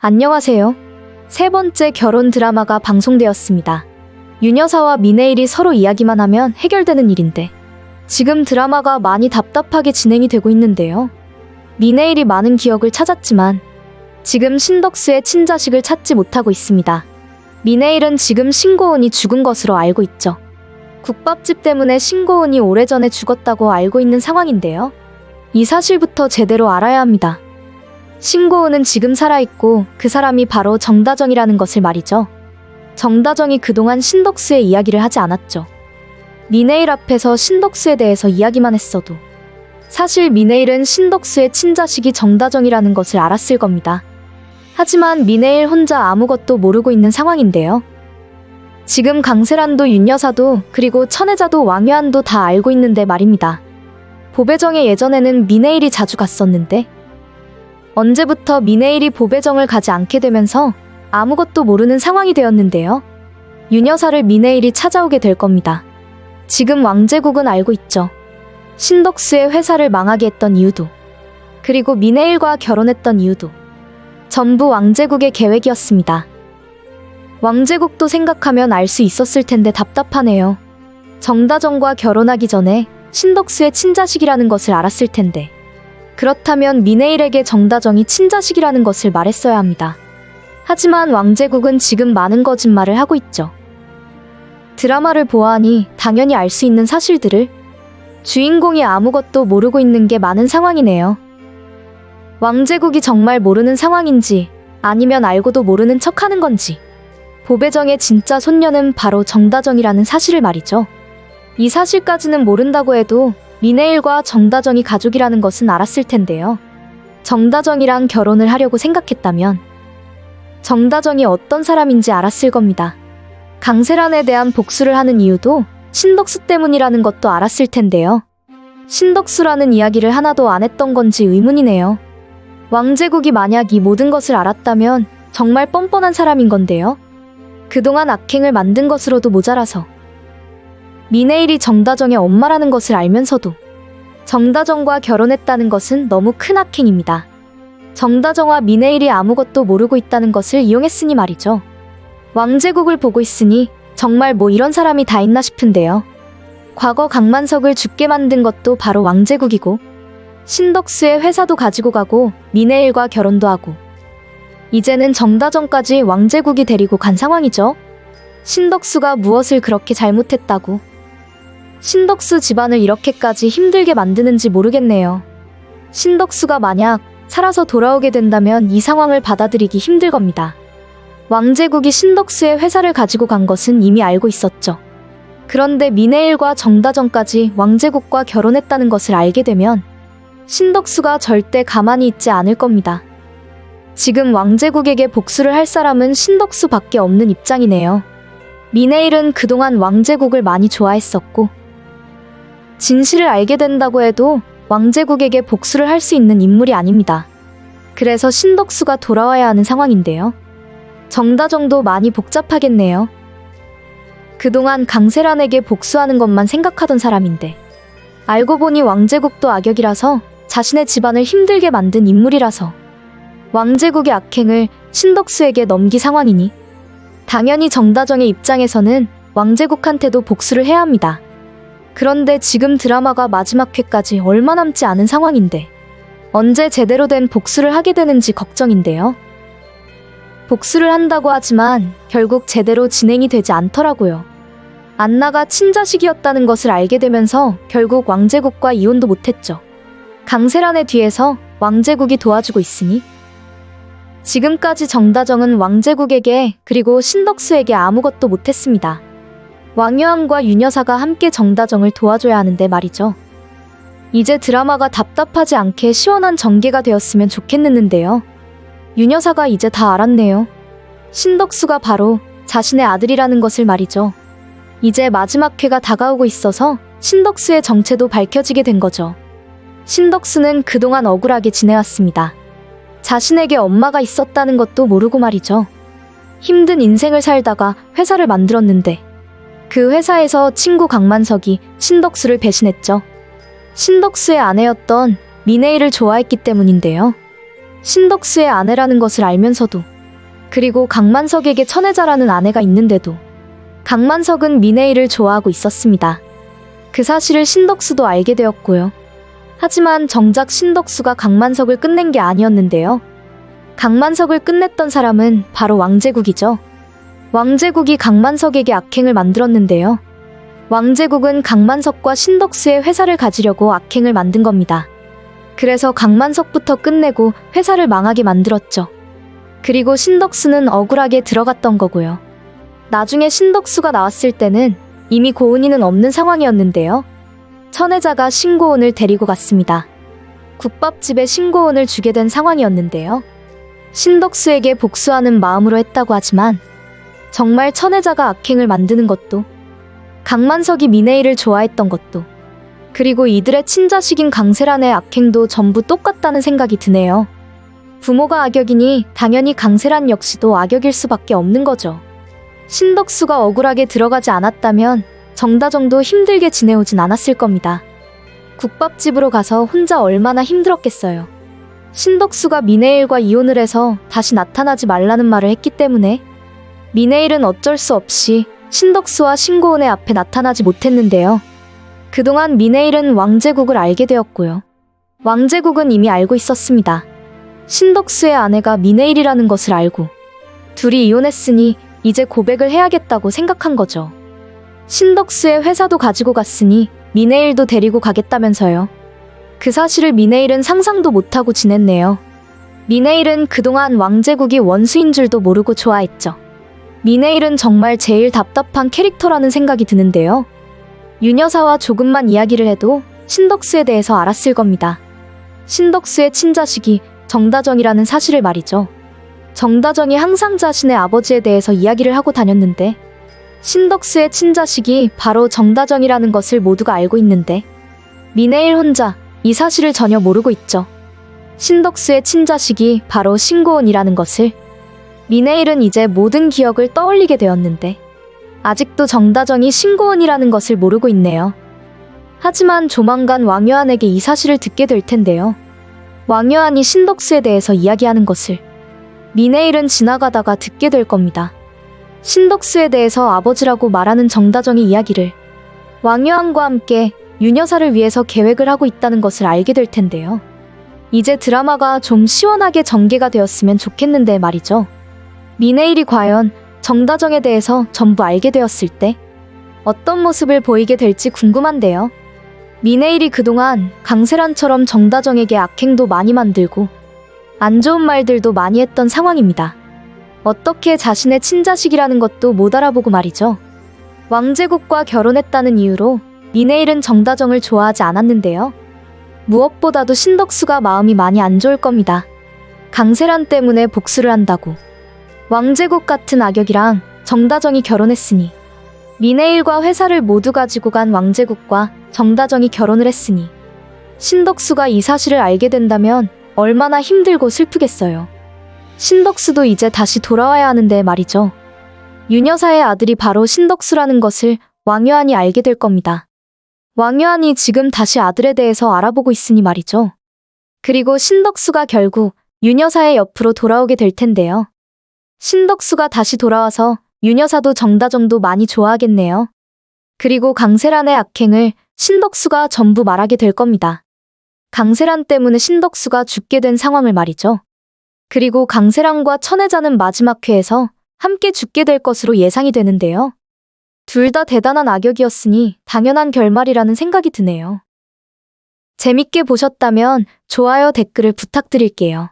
안녕하세요. 세 번째 결혼 드라마가 방송되었습니다. 윤여사와 미네일이 서로 이야기만 하면 해결되는 일인데 지금 드라마가 많이 답답하게 진행이 되고 있는데요. 미네일이 많은 기억을 찾았지만 지금 신덕수의 친자식을 찾지 못하고 있습니다. 미네일은 지금 신고은이 죽은 것으로 알고 있죠. 국밥집 때문에 신고은이 오래전에 죽었다고 알고 있는 상황인데요. 이 사실부터 제대로 알아야 합니다. 신고은은 지금 살아있고 그 사람이 바로 정다정이라는 것을 말이죠. 정다정이 그동안 신덕수의 이야기를 하지 않았죠. 미네일 앞에서 신덕수에 대해서 이야기만 했어도 사실 미네일은 신덕수의 친자식이 정다정이라는 것을 알았을 겁니다. 하지만 미네일 혼자 아무것도 모르고 있는 상황인데요. 지금 강세란도 윤여사도 그리고 천혜자도 왕유한도 다 알고 있는데 말입니다. 보배정에 예전에는 미네일이 자주 갔었는데 언제부터 미네일이 보배정을 가지 않게 되면서 아무것도 모르는 상황이 되었는데요. 윤여사를 미네일이 찾아오게 될 겁니다. 지금 왕제국은 알고 있죠. 신덕수의 회사를 망하게 했던 이유도 그리고 미네일과 결혼했던 이유도 전부 왕제국의 계획이었습니다. 왕제국도 생각하면 알 수 있었을 텐데 답답하네요. 정다정과 결혼하기 전에 신덕수의 친자식이라는 것을 알았을 텐데 그렇다면 미네일에게 정다정이 친자식이라는 것을 말했어야 합니다. 하지만 왕제국은 지금 많은 거짓말을 하고 있죠. 드라마를 보아하니 당연히 알 수 있는 사실들을 주인공이 아무것도 모르고 있는 게 많은 상황이네요. 왕제국이 정말 모르는 상황인지 아니면 알고도 모르는 척하는 건지 보배정의 진짜 손녀는 바로 정다정이라는 사실을 말이죠. 이 사실까지는 모른다고 해도 미네일과 정다정이 가족이라는 것은 알았을 텐데요. 정다정이랑 결혼을 하려고 생각했다면 정다정이 어떤 사람인지 알았을 겁니다. 강세란에 대한 복수를 하는 이유도 신덕수 때문이라는 것도 알았을 텐데요. 신덕수라는 이야기를 하나도 안 했던 건지 의문이네요. 왕제국이 만약 이 모든 것을 알았다면 정말 뻔뻔한 사람인 건데요. 그동안 악행을 만든 것으로도 모자라서 미네일이 정다정의 엄마라는 것을 알면서도 정다정과 결혼했다는 것은 너무 큰 악행입니다. 정다정과 미네일이 아무것도 모르고 있다는 것을 이용했으니 말이죠. 왕제국을 보고 있으니 정말 뭐 이런 사람이 다 있나 싶은데요. 과거 강만석을 죽게 만든 것도 바로 왕제국이고 신덕수의 회사도 가지고 가고 미네일과 결혼도 하고 이제는 정다정까지 왕제국이 데리고 간 상황이죠. 신덕수가 무엇을 그렇게 잘못했다고 신덕수 집안을 이렇게까지 힘들게 만드는지 모르겠네요. 신덕수가 만약 살아서 돌아오게 된다면 이 상황을 받아들이기 힘들 겁니다. 왕제국이 신덕수의 회사를 가지고 간 것은 이미 알고 있었죠. 그런데 미네일과 정다정까지 왕제국과 결혼했다는 것을 알게 되면 신덕수가 절대 가만히 있지 않을 겁니다. 지금 왕제국에게 복수를 할 사람은 신덕수밖에 없는 입장이네요. 미네일은 그동안 왕제국을 많이 좋아했었고 진실을 알게 된다고 해도 왕제국에게 복수를 할 수 있는 인물이 아닙니다. 그래서 신덕수가 돌아와야 하는 상황인데요. 정다정도 많이 복잡하겠네요. 그동안 강세란에게 복수하는 것만 생각하던 사람인데 알고 보니 왕제국도 악역이라서 자신의 집안을 힘들게 만든 인물이라서 왕제국의 악행을 신덕수에게 넘기 상황이니 당연히 정다정의 입장에서는 왕제국한테도 복수를 해야 합니다. 그런데 지금 드라마가 마지막 회까지 얼마 남지 않은 상황인데 언제 제대로 된 복수를 하게 되는지 걱정인데요. 복수를 한다고 하지만 결국 제대로 진행이 되지 않더라고요. 안나가 친자식이었다는 것을 알게 되면서 결국 왕제국과 이혼도 못했죠. 강세란의 뒤에서 왕제국이 도와주고 있으니 지금까지 정다정은 왕제국에게 그리고 신덕수에게 아무것도 못했습니다. 왕유한과 윤여사가 함께 정다정을 도와줘야 하는데 말이죠. 이제 드라마가 답답하지 않게 시원한 전개가 되었으면 좋겠는데요. 윤여사가 이제 다 알았네요. 신덕수가 바로 자신의 아들이라는 것을 말이죠. 이제 마지막 회가 다가오고 있어서 신덕수의 정체도 밝혀지게 된 거죠. 신덕수는 그동안 억울하게 지내왔습니다. 자신에게 엄마가 있었다는 것도 모르고 말이죠. 힘든 인생을 살다가 회사를 만들었는데 그 회사에서 친구 강만석이 신덕수를 배신했죠. 신덕수의 아내였던 미네일을 좋아했기 때문인데요. 신덕수의 아내라는 것을 알면서도, 그리고 강만석에게 천혜자라는 아내가 있는데도 강만석은 미네일을 좋아하고 있었습니다. 그 사실을 신덕수도 알게 되었고요. 하지만 정작 신덕수가 강만석을 끝낸 게 아니었는데요. 강만석을 끝냈던 사람은 바로 왕제국이죠. 왕제국이 강만석에게 악행을 만들었는데요. 왕제국은 강만석과 신덕수의 회사를 가지려고 악행을 만든 겁니다. 그래서 강만석부터 끝내고 회사를 망하게 만들었죠. 그리고 신덕수는 억울하게 들어갔던 거고요. 나중에 신덕수가 나왔을 때는 이미 고은이는 없는 상황이었는데요. 천혜자가 신고은을 데리고 갔습니다. 국밥집에 신고은을 주게 된 상황이었는데요. 신덕수에게 복수하는 마음으로 했다고 하지만 정말 천혜자가 악행을 만드는 것도, 강만석이 미네일을 좋아했던 것도, 그리고 이들의 친자식인 강세란의 악행도 전부 똑같다는 생각이 드네요. 부모가 악역이니 당연히 강세란 역시도 악역일 수밖에 없는 거죠. 신덕수가 억울하게 들어가지 않았다면 정다정도 힘들게 지내오진 않았을 겁니다. 국밥집으로 가서 혼자 얼마나 힘들었겠어요. 신덕수가 미네일과 이혼을 해서 다시 나타나지 말라는 말을 했기 때문에 미네일은 어쩔 수 없이 신덕수와 신고은의 앞에 나타나지 못했는데요. 그동안 미네일은 왕제국을 알게 되었고요. 왕제국은 이미 알고 있었습니다. 신덕수의 아내가 미네일이라는 것을 알고 둘이 이혼했으니 이제 고백을 해야겠다고 생각한 거죠. 신덕수의 회사도 가지고 갔으니 미네일도 데리고 가겠다면서요. 그 사실을 미네일은 상상도 못하고 지냈네요. 미네일은 그동안 왕제국이 원수인 줄도 모르고 좋아했죠. 미네일은 정말 제일 답답한 캐릭터라는 생각이 드는데요. 윤여사와 조금만 이야기를 해도 신덕수에 대해서 알았을 겁니다. 신덕수의 친자식이 정다정이라는 사실을 말이죠. 정다정이 항상 자신의 아버지에 대해서 이야기를 하고 다녔는데 신덕수의 친자식이 바로 정다정이라는 것을 모두가 알고 있는데 미네일 혼자 이 사실을 전혀 모르고 있죠. 신덕수의 친자식이 바로 신고은이라는 것을. 미네일은 이제 모든 기억을 떠올리게 되었는데 아직도 정다정이 신고은이라는 것을 모르고 있네요. 하지만 조만간 왕유한에게 이 사실을 듣게 될 텐데요. 왕유한이 신덕수에 대해서 이야기하는 것을 미네일은 지나가다가 듣게 될 겁니다. 신덕수에 대해서 아버지라고 말하는 정다정의 이야기를 왕유한과 함께 윤여사를 위해서 계획을 하고 있다는 것을 알게 될 텐데요. 이제 드라마가 좀 시원하게 전개가 되었으면 좋겠는데 말이죠. 미네일이 과연 정다정에 대해서 전부 알게 되었을 때 어떤 모습을 보이게 될지 궁금한데요. 미네일이 그동안 강세란처럼 정다정에게 악행도 많이 만들고 안 좋은 말들도 많이 했던 상황입니다. 어떻게 자신의 친자식이라는 것도 못 알아보고 말이죠. 왕제국과 결혼했다는 이유로 미네일은 정다정을 좋아하지 않았는데요. 무엇보다도 신덕수가 마음이 많이 안 좋을 겁니다. 강세란 때문에 복수를 한다고. 왕제국 같은 악역이랑 정다정이 결혼했으니, 미네일과 회사를 모두 가지고 간 왕제국과 정다정이 결혼을 했으니 신덕수가 이 사실을 알게 된다면 얼마나 힘들고 슬프겠어요. 신덕수도 이제 다시 돌아와야 하는데 말이죠. 윤여사의 아들이 바로 신덕수라는 것을 왕유한이 알게 될 겁니다. 왕유한이 지금 다시 아들에 대해서 알아보고 있으니 말이죠. 그리고 신덕수가 결국 윤여사의 옆으로 돌아오게 될 텐데요. 신덕수가 다시 돌아와서 윤여사도 정다정도 많이 좋아하겠네요. 그리고 강세란의 악행을 신덕수가 전부 말하게 될 겁니다. 강세란 때문에 신덕수가 죽게 된 상황을 말이죠. 그리고 강세란과 천혜자는 마지막 회에서 함께 죽게 될 것으로 예상이 되는데요. 둘 다 대단한 악역이었으니 당연한 결말이라는 생각이 드네요. 재밌게 보셨다면 좋아요, 댓글을 부탁드릴게요.